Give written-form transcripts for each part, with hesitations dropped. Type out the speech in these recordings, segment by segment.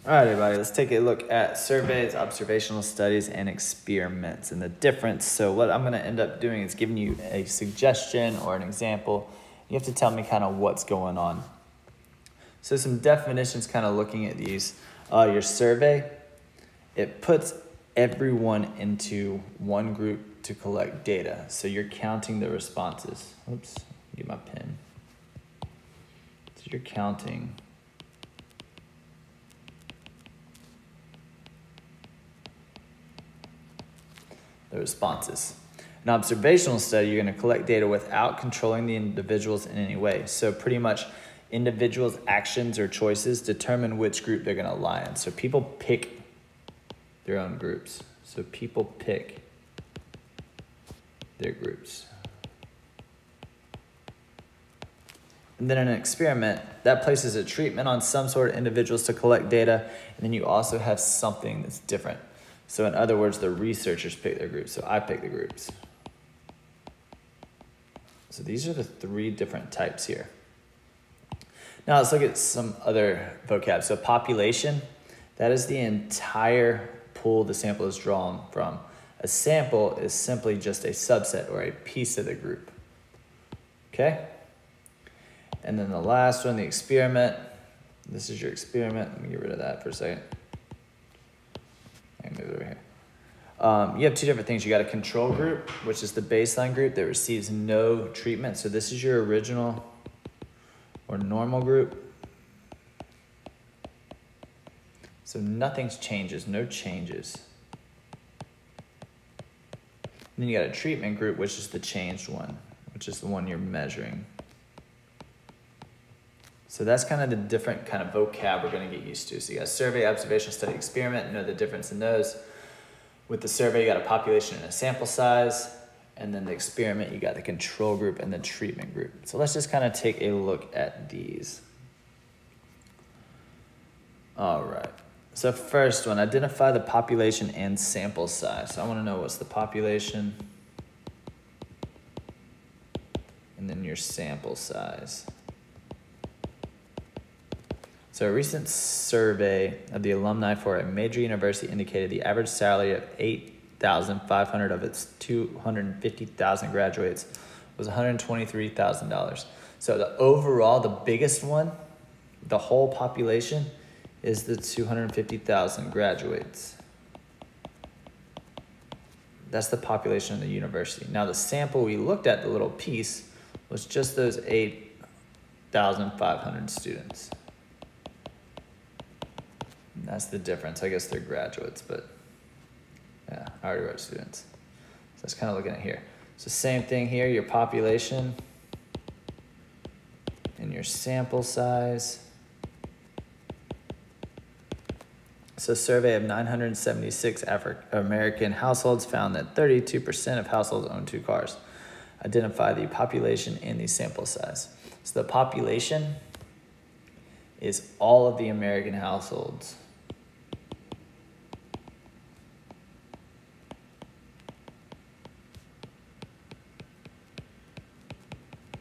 All right, everybody, let's take a look at surveys, observational studies, and experiments and the difference. So what I'm going to end up doing is giving you a suggestion or an example. You have to tell me kind of what's going on. So some definitions kind of looking at these. Your survey, it puts everyone into one group to collect data. So you're counting the responses. Oops, get my pen. So you're counting the responses. An observational study, you're going to collect data without controlling the individuals in any way. So pretty much individuals' actions or choices determine which group they're going to lie in. So people pick their own groups. So people pick their groups. And then in an experiment, that places a treatment on some sort of individuals to collect data. And then you also have something that's different. So in other words, the researchers pick their groups. So I pick the groups. So these are the three different types here. Now let's look at some other vocab. So population, that is the entire pool the sample is drawn from. A sample is simply just a subset or a piece of the group. Okay? And then the last one, the experiment. This is your experiment. Let me get rid of that for a second. Move it over here. You have two different things. You got a control group, which is the baseline group that receives no treatment. So this is your original or normal group. So nothing changes, no changes. And then you got a treatment group, which is the changed one, which is the one you're measuring. So that's kind of the different kind of vocab we're going to get used to. So you got a survey, observation, study, experiment. You know the difference in those. With the survey, you got a population and a sample size. And then the experiment, you got the control group and the treatment group. So let's just kind of take a look at these. All right. So first one, identify the population and sample size. So I want to know what's the population and then your sample size. So a recent survey of the alumni for a major university indicated the average salary of $8,500 of its 250,000 graduates was $123,000. So the overall, the biggest one, the whole population, is the 250,000 graduates. That's the population of the university. Now the sample we looked at, the little piece, was just those 8,500 students. That's the difference. I guess they're graduates, but yeah, I already wrote students. So that's kind of looking at here. So same thing here, your population and your sample size. So a survey of 976 African-American households found that 32% of households own 2 cars. Identify the population and the sample size. So the population is all of the American households.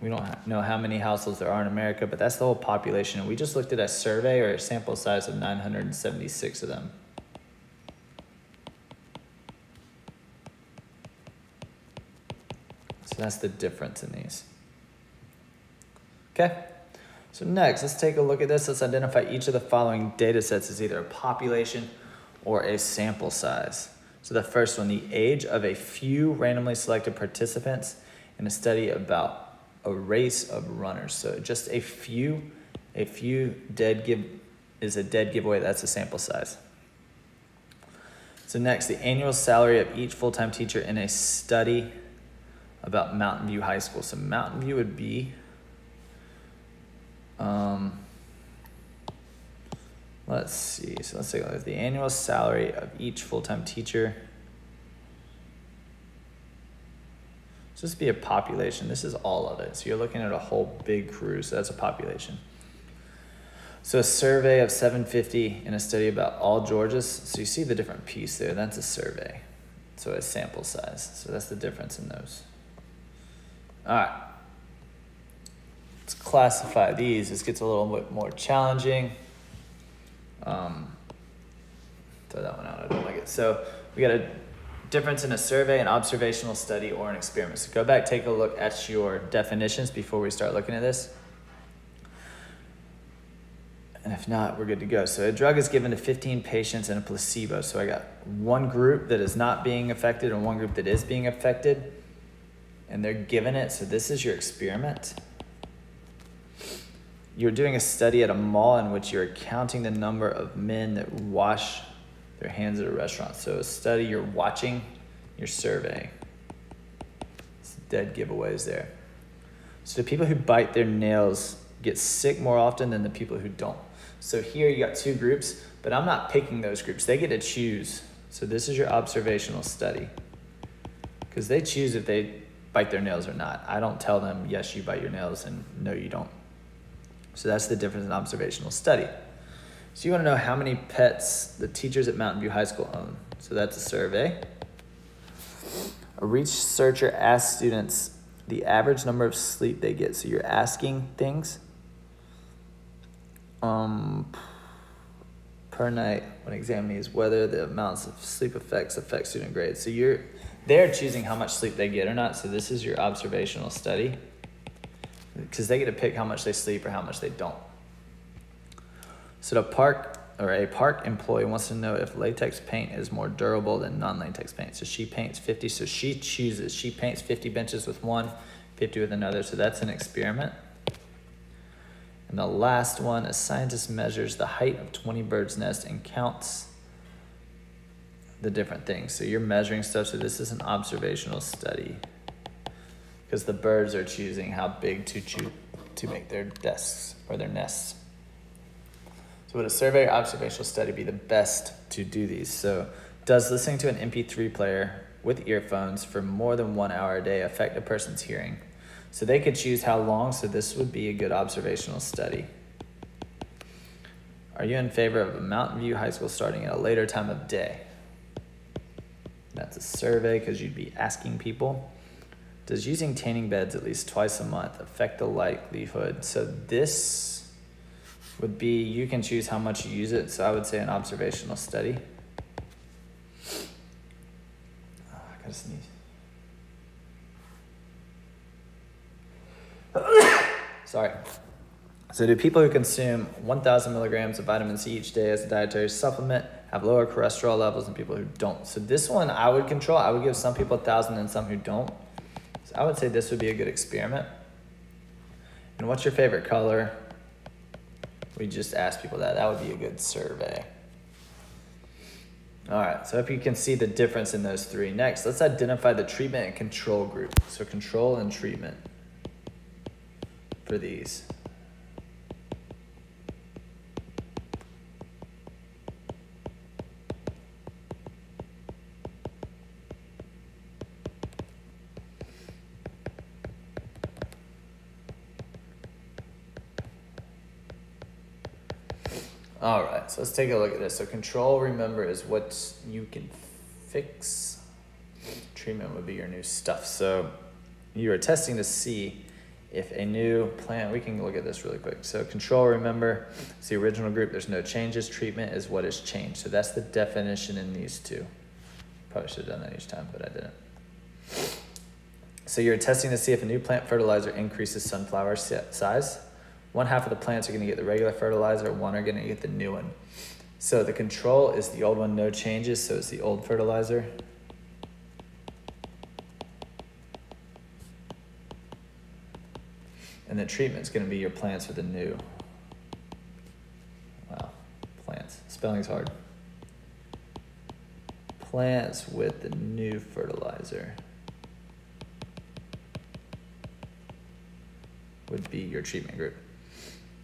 We don't know how many households there are in America, but that's the whole population. And we just looked at a survey or a sample size of 976 of them. So that's the difference in these. Okay, so next, let's take a look at this. Let's identify each of the following data sets as either a population or a sample size. So the first one, the age of a few randomly selected participants in a study about a race of runners. So just a few is a dead giveaway. That's a sample size. So next, the annual salary of each full-time teacher in a study about Mountain View High School. So Mountain View would be, let's see. So let's take a look at the annual salary of each full-time teacher. So this would be a population. This is all of it. So you're looking at a whole big crew. So that's a population. So a survey of 750 in a study about all Georgias. So you see the different piece there. That's a survey. So a sample size. So that's the difference in those. All right. Let's classify these. This gets a little bit more challenging. throw that one out. I don't like it. So we got a difference in a survey, an observational study, or an experiment. So go back, take a look at your definitions before we start looking at this. And if not, we're good to go. So a drug is given to 15 patients in a placebo. So I got one group that is not being affected and one group that is being affected. And they're given it. So this is your experiment. You're doing a study at a mall in which you're counting the number of men that wash their hands at a restaurant. So a study, you're watching your survey. It's dead giveaways there. So the people who bite their nails get sick more often than the people who don't. So here you got two groups, but I'm not picking those groups. They get to choose. So this is your observational study. Because they choose if they bite their nails or not. I don't tell them, yes, you bite your nails, and no, you don't. So that's the difference in observational study. So you want to know how many pets the teachers at Mountain View High School own. So that's a survey. A researcher asks students the average number of sleep they get. So you're asking things per night when examining is whether the amounts of sleep affect student grades. So they're choosing how much sleep they get or not. So this is your observational study, because they get to pick how much they sleep or how much they don't. So a park employee wants to know if latex paint is more durable than non-latex paint. So she paints 50, so she paints 50 benches with one, 50 with another. So that's an experiment. And the last one, a scientist measures the height of 20 birds' nests and counts the different things. So you're measuring stuff. So this is an observational study, because the birds are choosing how big to make their desks or their nests. So would a survey or observational study be the best to do these? So does listening to an MP3 player with earphones for more than 1 hour a day affect a person's hearing? So they could choose how long, so this would be a good observational study. Are you in favor of a Mountain View High School starting at a later time of day? That's a survey, because you'd be asking people. Does using tanning beds at least twice a month affect the likelihood? So this would be, you can choose how much you use it. So I would say an observational study. Oh, I gotta sneeze. Sorry. So do people who consume 1,000 milligrams of vitamin C each day as a dietary supplement have lower cholesterol levels than people who don't? So this one I would control. I would give some people 1,000 and some who don't. So I would say this would be a good experiment. And what's your favorite color? We just ask people that. That would be a good survey. All right, so I hope you can see the difference in those three. Next, let's identify the treatment and control group. So control and treatment for these. All right, so let's take a look at this. So control, remember, is what you can fix. Treatment would be your new stuff. So you are testing to see if a new plant, we can look at this really quick. So control, remember, it's the original group, there's no changes. Treatment is what has changed. So that's the definition in these two. Probably should have done that each time, but I didn't. So you're testing to see if a new plant fertilizer increases sunflower size. One half of the plants are going to get the regular fertilizer, one are going to get the new one. So the control is the old one, no changes, so it's the old fertilizer. And the treatment is going to be your plants with the new. Wow, plants. Spelling's hard. Plants with the new fertilizer would be your treatment group.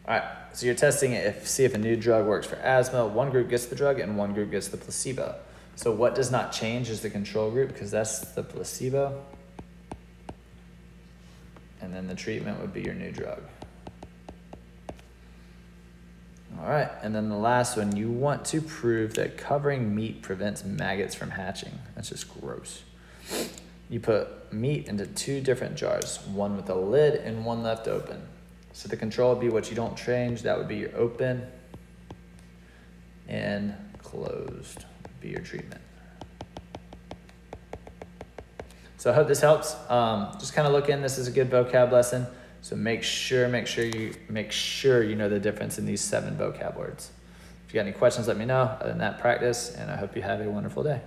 All right, so you're testing it, see if a new drug works for asthma. One group gets the drug and one group gets the placebo. So what does not change is the control group, because that's the placebo. And then the treatment would be your new drug. All right, and then the last one, you want to prove that covering meat prevents maggots from hatching. That's just gross. You put meat into two different jars, one with a lid and one left open. So the control would be what you don't change. That would be your open and closed. be your treatment. So I hope this helps. Just kind of look in. This is a good vocab lesson. So make sure you know the difference in these 7 vocab words. If you got any questions, let me know. Other than that, practice, and I hope you have a wonderful day.